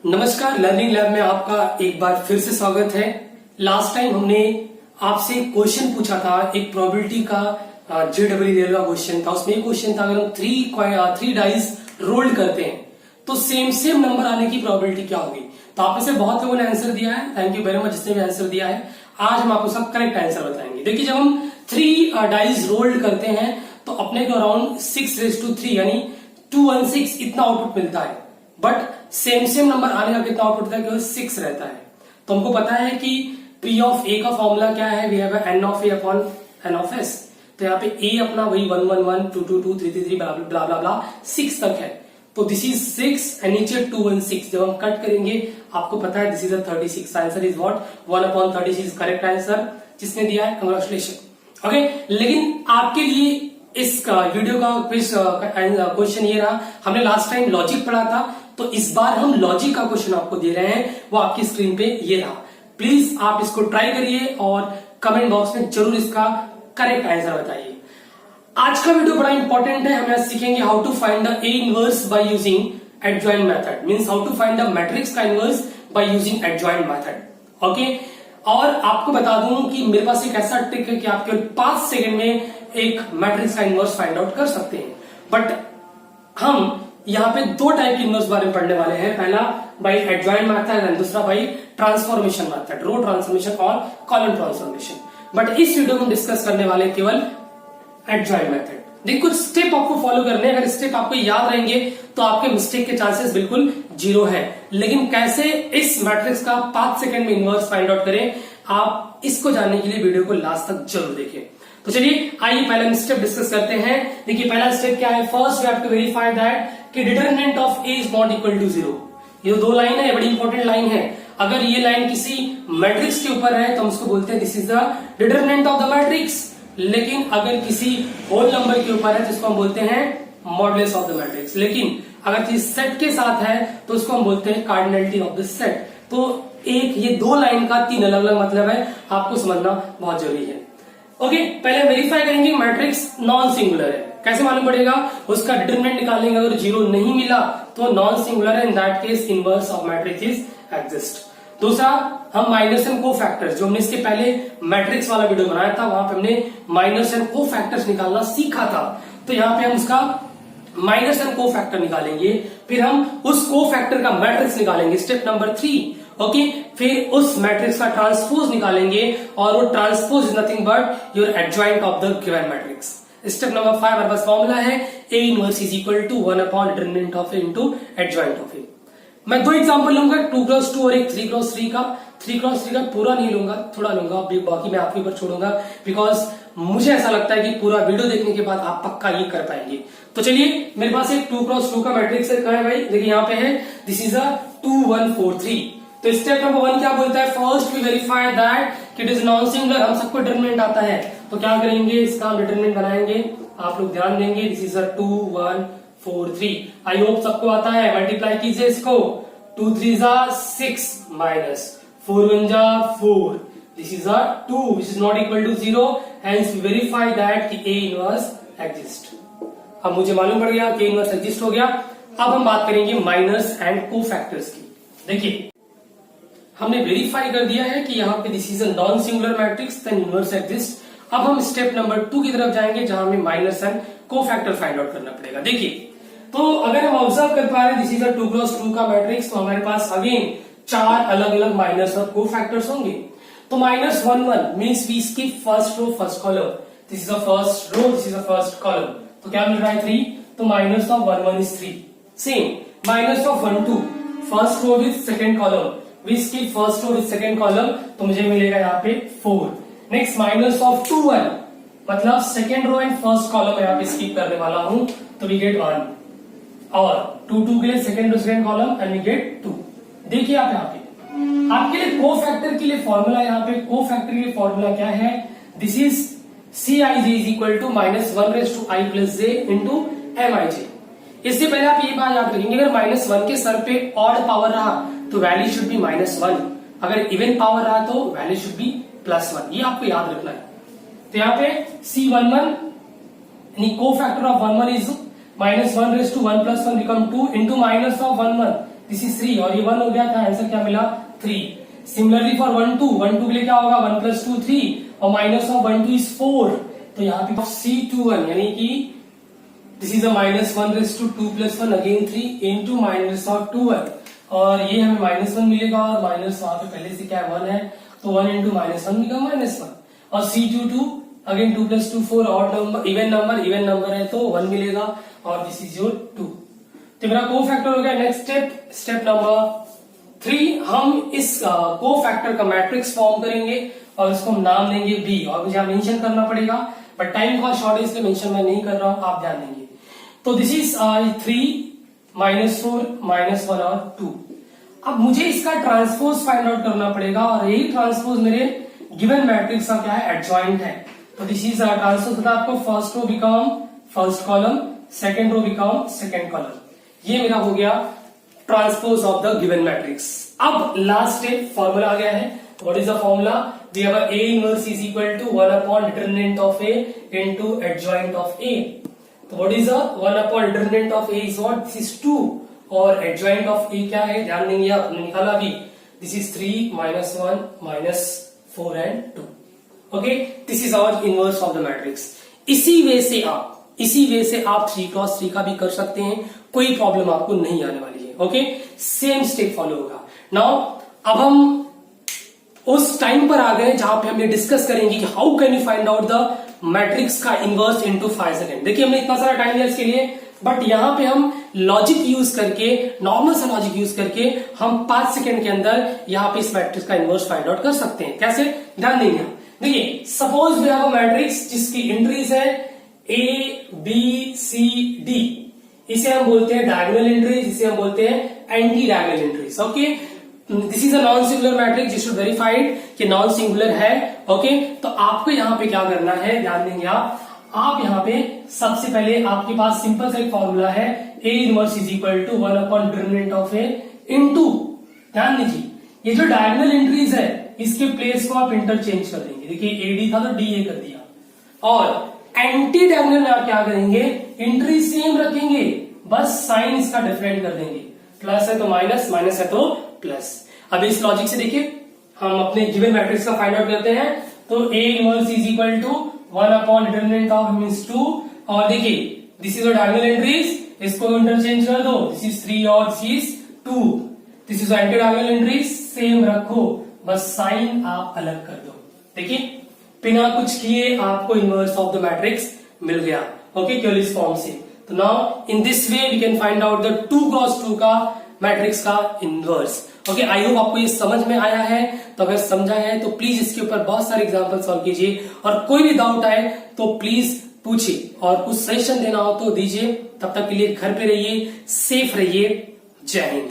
नमस्कार, learning lab में आपका एक बार फिर से स्वागत है। लास्ट टाइम हमने आपसे क्वेश्चन पूछा था, एक प्रोबेबिलिटी का जेडब्ल्यू का क्वेश्चन था। उसमें एक क्वेश्चन था, अगर हम थ्री डाइस रोल्ड करते हैं तो सेम नंबर आने की प्रोबेबिलिटी क्या होगी। तो आप में से बहुत लोगों ने आंसर दिया है, थैंक यू वेरी मच जिसने भी आंसर दिया है। आज हम आपको सब करेक्ट आंसर बताएंगे। देखिए, जब हम 3 डाइस रोल्ड करते हैं तो अपने को अराउंड 6⁻³ यानी 216 इतना आउटपुट मिलता है, बट सेम नंबर आने का कितना आउटपुट था, केवल 6 रहता है। तो हमको पता है कि P ऑफ A का फॉर्मूला क्या है, we have n of A upon n of S। तो यहाँ पे A अपना वही 1 1 1 2 2 2 3 3 3 ब्ला ब्ला ब्ला 6 तक है। तो दिस इज 6 एंड नीचे 216। जब हम कट करेंगे आपको पता है this is 36। Answer is what 1/36 correct answer. जिसने दिया है कंग्रेचुलेशन। ओके, लेकिन आपके लिए इस वीडियो का क्वेश्चन ये रहा, हमने लास्ट टाइम लॉजिक पढ़ा था, तो इस बार हम लॉजिक का क्वेश्चन आपको दे रहे हैं, वो आपकी स्क्रीन पे ये रहा। प्लीज आप इसको ट्राई करिए और कमेंट बॉक्स में जरूर इसका करेक्ट आंसर बताइए। आज का वीडियो बड़ा इंपॉर्टेंट है। हम यहाँ सीखेंगे how to find the A inverse by using adjoint method, means how to find the matrix का inverse by using adjoint method. Okay, और आपको बता दूं कि मेरे पास एक ऐसा ट्रिक है कि आप केवल 5 सेकंड में एक मैट्रिक्स का इनवर्स फाइंड आउट कर सकते हैं। बट हम यहाँ पे 2 टाइप के इनवर्स बारे में पढ़ने वाले हैं। पहला बाय एडजॉइंट मेथड एंड दूसरा बाय ट्रांसफॉर्मेशन मेथड, रो ट्रांसफॉर्मेशन और कॉलम ट्रांसफॉर्मेशन। बट इस वीडियो में डिस्कस करने वाले केवल एडजॉइंट मेथड। देखिए, कुछ स्टेप आपको फॉलो करने हैं। अगर स्टेप आपको याद रहेंगे तो आपके मिस्टेक के चांसेस बिल्कुल 0 है। लेकिन कैसे इस मैट्रिक्स का 5 सेकंड में इनवर्स फाइंड आउट करें, आप इसको जानने के लिए वीडियो को लास्ट तक जरूर देखें। तो चलिए आइए पहला हम स्टेप डिस्कस करते हैं। देखिए, पहला स्टेप क्या है, first we have to verify that कि determinant of A is not equal to 0। ये 2 लाइन है, बड़ी इंपॉर्टेंट लाइन है। अगर ये लाइन किसी मैट्रिक्स के ऊपर है तो हम उसको बोलते हैं this is the determinant of the matrix. लेकिन अगर किसी होल नंबर के ऊपर है तो इसको हम बोलते हैं मॉडुलस ऑफ द मैट्रिक्स। लेकिन अगर किसी सेट के साथ है तो उसको हम बोलते हैं कार्डिनलिटी ऑफ द सेट। तो एक ये 2 लाइन का 3 अलग अलग मतलब है, आपको समझना बहुत जरूरी है। ओके, पहले वेरीफाई करेंगे मैट्रिक्स नॉन सिंगुलर है। कैसे मालूम पड़ेगा, उसका डिटरमिनेंट निकालेंगे। अगर 0 नहीं मिला तो नॉन सिंगुलर है, in that case inverse of matrix is exist. दूसरा, हम माइनस एंड को फैक्टर्स, जो हमने इसके पहले मैट्रिक्स वाला वीडियो बनाया था वहां पे हमने माइनस एंड को फैक्टर्स निकालना सीखा था। तो यहाँ पे हम उसका माइनस एंड को फैक्टर निकालेंगे, फिर हम उस को फैक्टर का मैट्रिक्स निकालेंगे, स्टेप नंबर 3। ओके, फिर उस मैट्रिक्स का ट्रांसपोज निकालेंगे और वो transpose is nothing but your adjoint of the given matrix. Step number 5 हमारे पास फॉर्मूला है A inverse is equal to 1 upon determinant of A into adjoint of A। मैं 2 एग्जांपल लूंगा, 2x2 और एक 3x3 का। 3x3 का पूरा नहीं लूंगा, थोड़ा लूंगा, बाकी मैं आपके ऊपर छोड़ूंगा, बिकॉज मुझे ऐसा लगता है कि पूरा वीडियो देखने के बाद आप पक्का ये कर पाएंगे। तो चलिए, मेरे पास एक 2x2 का मैट्रिक्स है। कहाँ है भाई, देखिए यहाँ पे है, दिस इज 2 1 4 3। तो स्टेप नंबर 1 क्या बोलता है, फर्स्ट वी वेरीफाई दैट कि इट इज नॉन सिंगुलर। हम सबको डिटरमिनेंट आता है, तो क्या करेंगे, इसका हम डिटरमिनेंट बनाएंगे। आप लोग ध्यान देंगे, दिस इज 2 1 4 3। आई होप सबको आता है। मल्टीप्लाई कीजिए इसको, 2 3 6 minus 4 1 4। This is 2 which is not equal to 0, hence we verify that कि A इनवर्स एग्जिस्ट। अब मुझे मालूम पड़ गया कि इनवर्स एग्जिस्ट हो गया। अब हम बात करेंगे माइनस एंड को फैक्टर्स की। देखिए, हमने वेरीफाई कर दिया है कि यहाँ पे this is a non singular matrix, then inverse exist. अब हम स्टेप नंबर 2 की तरफ जाएंगे, जहां हमें माइनस एंड को फैक्टर फाइंड आउट करना पड़ेगा। देखिए, तो अगर हम ऑब्जर्व कर पा रहे हैं दिस इज अ 2x2 का मैट्रिक्स, तो हमारे पास अगेन 4 अलग अलग माइनस और को फैक्टर्स होंगे। तो -1 1 means we skip first row first column, this is the first row, this is the first column. तो क्या मिल रहा है 3, तो minus of 1 1 is 3। Same minus of 1 2 first row with second column, we skip first row with second column, तो मुझे मिलेगा यहाँ पे 4। नेक्स्ट माइनस ऑफ 2 1, मतलब second row and first column यहाँ पे स्किप करने वाला हूं, तो वी गेट 1। और 2 2 के लिए second row second column and we get 2। देखिए आप यहाँ पे आपके लिए को फैक्टर के लिए फॉर्मूला, यहाँ पे को फैक्टर के लिए फॉर्मूला क्या है, this is Cij is equal to -1 plus j into Mij। इससे पहले आप ये बात याद रखेंगे, अगर -1 के सर पे ऑड पावर रहा तो वैल्यू शुड बी -1, अगर इवन पावर रहा तो वैल्यू शुड बी +1। ये आपको याद रखना है। तो यहाँ पे C11 यानी को factor of 1 1 is -1 raised to 1 plus 1 become 2 into minus of 1 1 this is 3 और ये 1 हो गया था, आंसर क्या मिला 3। सिमिलरली फॉर 1 2, 1 2 के लिए क्या होगा 1 + 2 3 और माइनस ऑफ 1 2 इज 4, तो यहाँ पे C21 यानी कि this is a -1/2 + 1 again 3 into -21 और ये हमें -1 मिलेगा और माइनस वहां पे पहले से क्या है 1 है, तो 1 इंटू -1 मिलेगा -1 और C22 again 2 + 2 4 odd number even number है तो 1 मिलेगा और दिस इज योर 2। तो मेरा कोफैक्टर हो गया। नेक्स्ट स्टेप नंबर 3, हम इस कोफैक्टर का मैट्रिक्स फॉर्म करेंगे और इसको हम नाम देंगे B और मुझे मेंशन करना पड़ेगा, बट टाइम का शॉर्ट है इसलिए मेंशन मैं नहीं कर रहा हूं, आप ध्यान देंगे। तो दिस इज 3 -4 -1 और 2। अब मुझे इसका ट्रांसपोज फाइंड आउट करना पड़ेगा और यही ट्रांसपोज मेरे गिवन मैट्रिक्स का क्या है एडजॉइंट है। तो दिस इज ट्रांसपोज होता है आपको first row become first column, second row become second column. ये मेरा हो गया transpose of the given matrix. अब लास्ट स्टेप फॉर्मूला आ गया है। What is the formula? We have A inverse is equal to 1 upon determinant of A into adjoint of A। तो what is 1 upon determinant of A is what? This is 2 और adjoint of A क्या है ध्यान देंगे आप, हमने निकाला अभी, this is 3 -1 -4 and 2। Okay, this is our inverse of the matrix. इसी वे से आप 3x3 का भी कर सकते हैं, कोई प्रॉब्लम आपको नहीं आने वाली है। ओके, सेम स्टेप फॉलो होगा। नाउ अब हम उस टाइम पर आ गए जहां पे हम ये डिस्कस करेंगे कि how can you find out the matrix का इनवर्स इनटू 5 सेकंड। देखिए हमने इतना सारा टाइम दिया इसके लिए, बट यहां पे हम लॉजिक यूज करके, नॉर्मल सा लॉजिक यूज करके हम 5 सेकंड के अंदर यहां पे इस मैट्रिक्स का इनवर्स फाइंड आउट कर सकते हैं। कैसे? ध्यान देंगे आप। देखिए suppose we have a matrix जिसकी एंट्रीज है A B C D, इसे हम बोलते हैं डायगोनल एंट्रीज, इसे हम बोलते हैं anti diagonal entries. Okay, this is a non singular matrix, you should verified कि नॉन सिंगुलर है। ओके, तो आपको यहां पे क्या करना है, ध्यान देंगे आप यहां पे सबसे पहले आपके पास सिंपल सा एक फॉर्मूला है, A inverse is equal to 1 upon determinant of A into, ध्यान दीजिए ये जो डायगोनल एंट्रीज है इसके प्लेस को आप इंटरचेंज कर देंगे। देखिए AD था तो DA कर दिया, और एंटी डायगोनल में आप क्या करेंगे, एंट्री सेम रखेंगे, बस साइन इसका डिफरेंट कर देंगे, प्लस है तो माइनस, माइनस है तो प्लस। अब इस लॉजिक से देखिए हम अपने गिवन मैट्रिक्स का फाइंड आउट करते हैं। तो A inverse is equal to 1 upon determinant of means 2, और देखिए दिस इज डायगोनल एंट्रीज, इसको इंटरचेंज कर दो, दिस इज 3 और this is 2, this is anti diagonal entries same रखो, बस साइन आप अलग कर दो। देखिए बिना कुछ किए आपको इनवर्स ऑफ द मैट्रिक्स मिल गया। ओके, केवल इस फॉर्म से। तो now in this way we can find out the 2x2 का मैट्रिक्स का इनवर्स। ओके, आई होप आपको ये समझ में आया है। तो अगर समझा है तो प्लीज इसके ऊपर बहुत सारे एग्जांपल सॉल्व कीजिए, और कोई भी डाउट आए तो प्लीज पूछिए, और कुछ सजेशन देना हो तो दीजिए। तब तक के लिए घर पे रहिए, सेफ रहिए। जय हिंद।